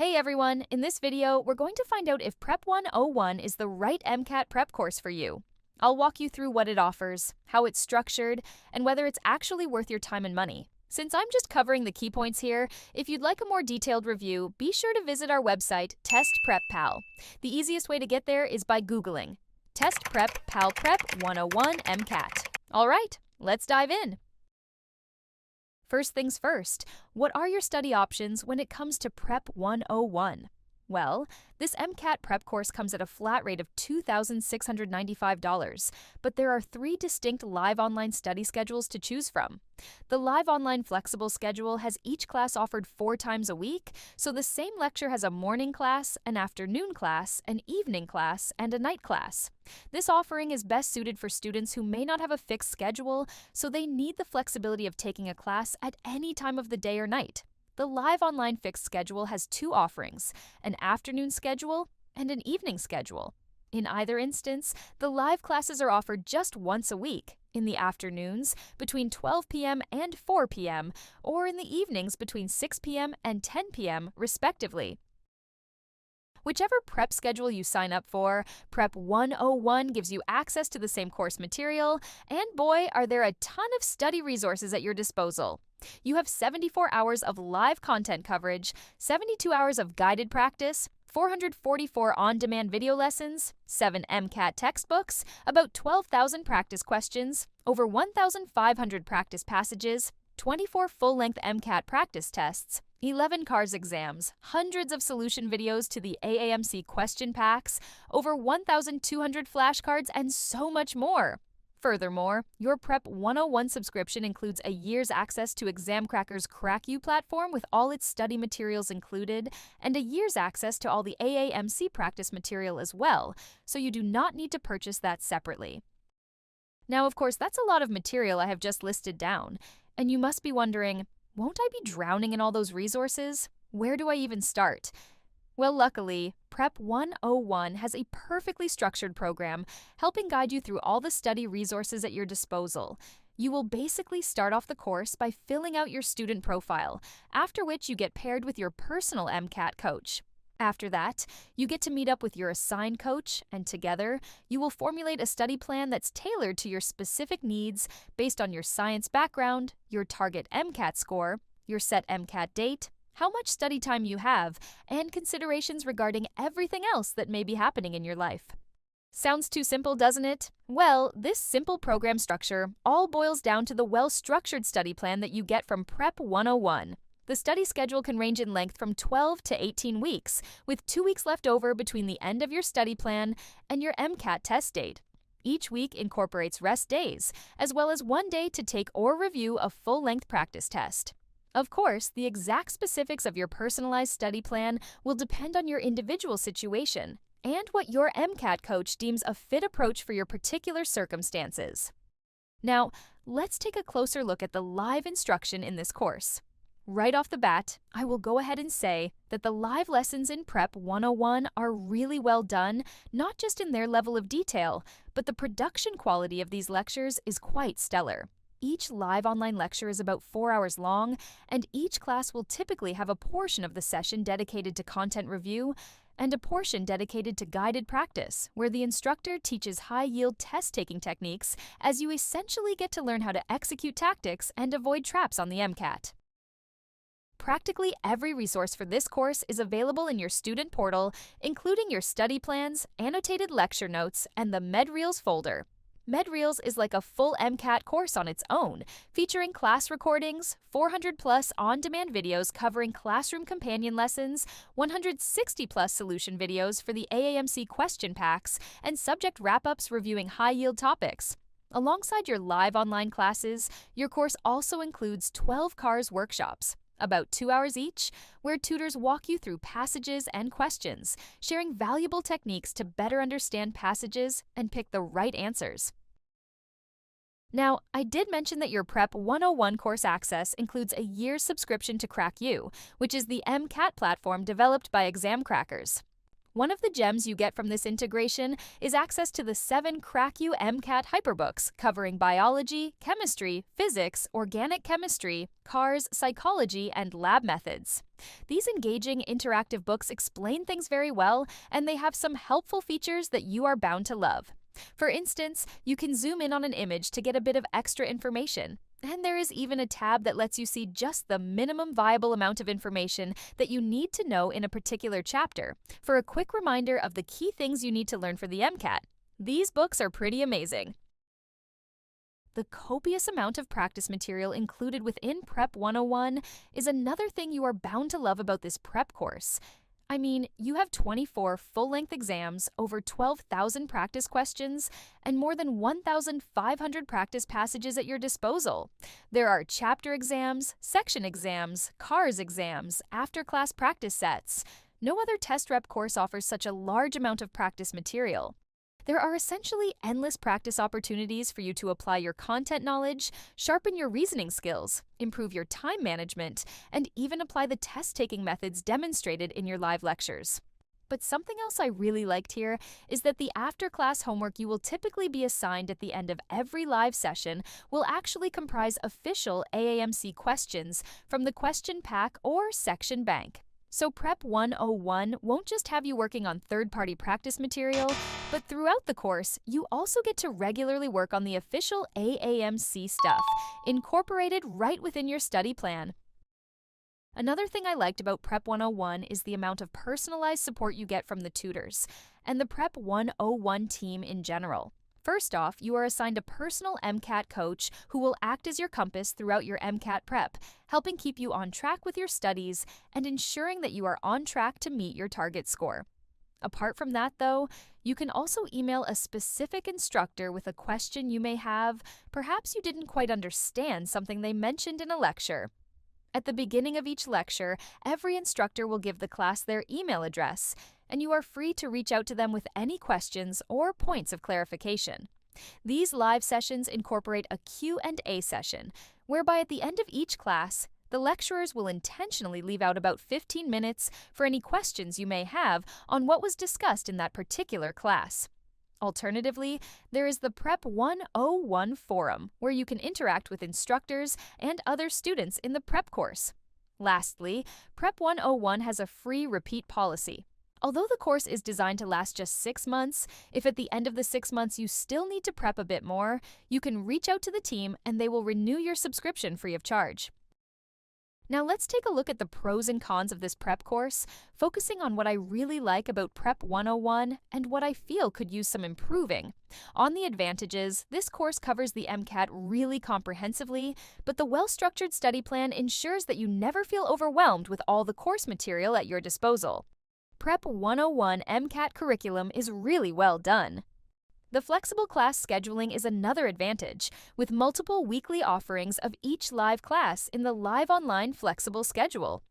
Hey everyone, in this video, we're going to find out if Prep101 is the right MCAT prep course for you. I'll walk you through what it offers, how it's structured, and whether it's actually worth your time and money. Since I'm just covering the key points here, if you'd like a more detailed review, be sure to visit our website, Test Prep Pal. The easiest way to get there is by Googling Test Prep Pal Prep 101 MCAT. All right, let's dive in. First things first, what are your study options when it comes to Prep 101? Well, this MCAT prep course comes at a flat rate of $2,695, but there are 3 distinct live online study schedules to choose from. The live online flexible schedule has each class offered 4 times a week, so the same lecture has a morning class, an afternoon class, an evening class, and a night class. This offering is best suited for students who may not have a fixed schedule, so they need the flexibility of taking a class at any time of the day or night. The live online fixed schedule has 2 offerings, an afternoon schedule and an evening schedule. In either instance, the live classes are offered just once a week, in the afternoons between 12 p.m. and 4 p.m., or in the evenings between 6 p.m. and 10 p.m., respectively. Whichever prep schedule you sign up for, Prep 101 gives you access to the same course material, and boy, are there a ton of study resources at your disposal. You have 74 hours of live content coverage, 72 hours of guided practice, 444 on-demand video lessons, 7 MCAT textbooks, about 12,000 practice questions, over 1,500 practice passages, 24 full-length MCAT practice tests, 11 CARS exams, hundreds of solution videos to the AAMC question packs, over 1,200 flashcards, and so much more. Furthermore, your Prep 101 subscription includes a year's access to ExamCracker's CrackU platform with all its study materials included, and a year's access to all the AAMC practice material as well, so you do not need to purchase that separately. Now, of course, that's a lot of material I have just listed down, and you must be wondering, won't I be drowning in all those resources? Where do I even start? Well, luckily, Prep 101 has a perfectly structured program helping guide you through all the study resources at your disposal. You will basically start off the course by filling out your student profile, after which you get paired with your personal MCAT coach. After that, you get to meet up with your assigned coach, and together, you will formulate a study plan that's tailored to your specific needs based on your science background, your target MCAT score, your set MCAT date, how much study time you have, and considerations regarding everything else that may be happening in your life. Sounds too simple, doesn't it? Well, this simple program structure all boils down to the well-structured study plan that you get from Prep 101. The study schedule can range in length from 12 to 18 weeks, with 2 weeks left over between the end of your study plan and your MCAT test date. Each week incorporates rest days, as well as 1 day to take or review a full-length practice test. Of course, the exact specifics of your personalized study plan will depend on your individual situation and what your MCAT coach deems a fit approach for your particular circumstances. Now, let's take a closer look at the live instruction in this course. Right off the bat, I will go ahead and say that the live lessons in Prep 101 are really well done, not just in their level of detail, but the production quality of these lectures is quite stellar. Each live online lecture is about 4 hours long, and each class will typically have a portion of the session dedicated to content review and a portion dedicated to guided practice, where the instructor teaches high-yield test-taking techniques as you essentially get to learn how to execute tactics and avoid traps on the MCAT. Practically every resource for this course is available in your student portal, including your study plans, annotated lecture notes, and the MedReels folder. MedReels is like a full MCAT course on its own, featuring class recordings, 400-plus on-demand videos covering classroom companion lessons, 160-plus solution videos for the AAMC question packs, and subject wrap-ups reviewing high-yield topics. Alongside your live online classes, your course also includes 12 CARS workshops, about 2 hours each, where tutors walk you through passages and questions, sharing valuable techniques to better understand passages and pick the right answers. Now, I did mention that your Prep 101 course access includes a year's subscription to CrackU, which is the MCAT platform developed by ExamCrackers. One of the gems you get from this integration is access to the 7 CrackU MCAT hyperbooks covering biology, chemistry, physics, organic chemistry, cars, psychology, and lab methods. These engaging, interactive books explain things very well, and they have some helpful features that you are bound to love. For instance, you can zoom in on an image to get a bit of extra information. And there is even a tab that lets you see just the minimum viable amount of information that you need to know in a particular chapter for a quick reminder of the key things you need to learn for the MCAT. These books are pretty amazing. The copious amount of practice material included within Prep 101 is another thing you are bound to love about this prep course. I mean, you have 24 full-length exams, over 12,000 practice questions, and more than 1,500 practice passages at your disposal. There are chapter exams, section exams, CARS exams, after-class practice sets. No other test prep course offers such a large amount of practice material. There are essentially endless practice opportunities for you to apply your content knowledge, sharpen your reasoning skills, improve your time management, and even apply the test-taking methods demonstrated in your live lectures. But something else I really liked here is that the after-class homework you will typically be assigned at the end of every live session will actually comprise official AAMC questions from the question pack or section bank. So Prep 101 won't just have you working on third-party practice material, but throughout the course, you also get to regularly work on the official AAMC stuff, incorporated right within your study plan. Another thing I liked about Prep 101 is the amount of personalized support you get from the tutors, and the Prep 101 team in general. First off, you are assigned a personal MCAT coach who will act as your compass throughout your MCAT prep, helping keep you on track with your studies and ensuring that you are on track to meet your target score. Apart from that, though, you can also email a specific instructor with a question you may have. Perhaps you didn't quite understand something they mentioned in a lecture. At the beginning of each lecture, every instructor will give the class their email address, and you are free to reach out to them with any questions or points of clarification. These live sessions incorporate a Q&A session, whereby at the end of each class, the lecturers will intentionally leave out about 15 minutes for any questions you may have on what was discussed in that particular class. Alternatively, there is the Prep 101 forum, where you can interact with instructors and other students in the prep course. Lastly, Prep 101 has a free repeat policy. Although the course is designed to last just 6 months, if at the end of the 6 months you still need to prep a bit more, you can reach out to the team and they will renew your subscription free of charge. Now let's take a look at the pros and cons of this prep course, focusing on what I really like about Prep 101 and what I feel could use some improving. On the advantages, this course covers the MCAT really comprehensively, but the well-structured study plan ensures that you never feel overwhelmed with all the course material at your disposal. Prep 101 MCAT curriculum is really well done. The flexible class scheduling is another advantage, with multiple weekly offerings of each live class in the Live Online flexible schedule.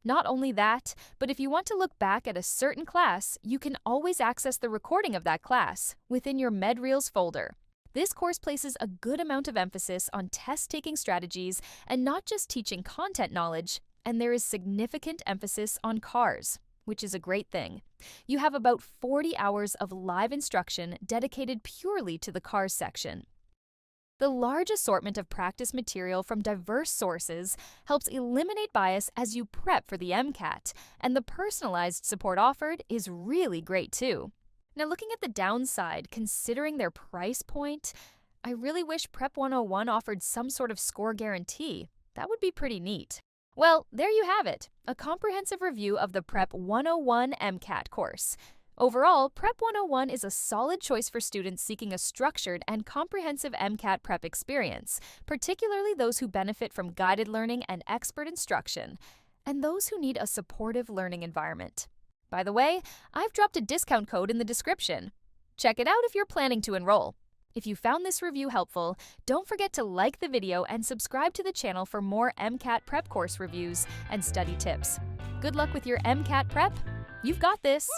Not only that, but if you want to look back at a certain class, you can always access the recording of that class within your MedReels folder. This course places a good amount of emphasis on test-taking strategies and not just teaching content knowledge, and there is significant emphasis on CARS, which is a great thing. You have about 40 hours of live instruction dedicated purely to the CARS section. The large assortment of practice material from diverse sources helps eliminate bias as you prep for the MCAT, and the personalized support offered is really great too. Now, looking at the downside, considering their price point, I really wish Prep 101 offered some sort of score guarantee. That would be pretty neat. Well, there you have it, a comprehensive review of the Prep 101 MCAT course. Overall, Prep 101 is a solid choice for students seeking a structured and comprehensive MCAT prep experience, particularly those who benefit from guided learning and expert instruction, and those who need a supportive learning environment. By the way, I've dropped a discount code in the description. Check it out if you're planning to enroll. If you found this review helpful, don't forget to like the video and subscribe to the channel for more MCAT prep course reviews and study tips. Good luck with your MCAT prep. You've got this!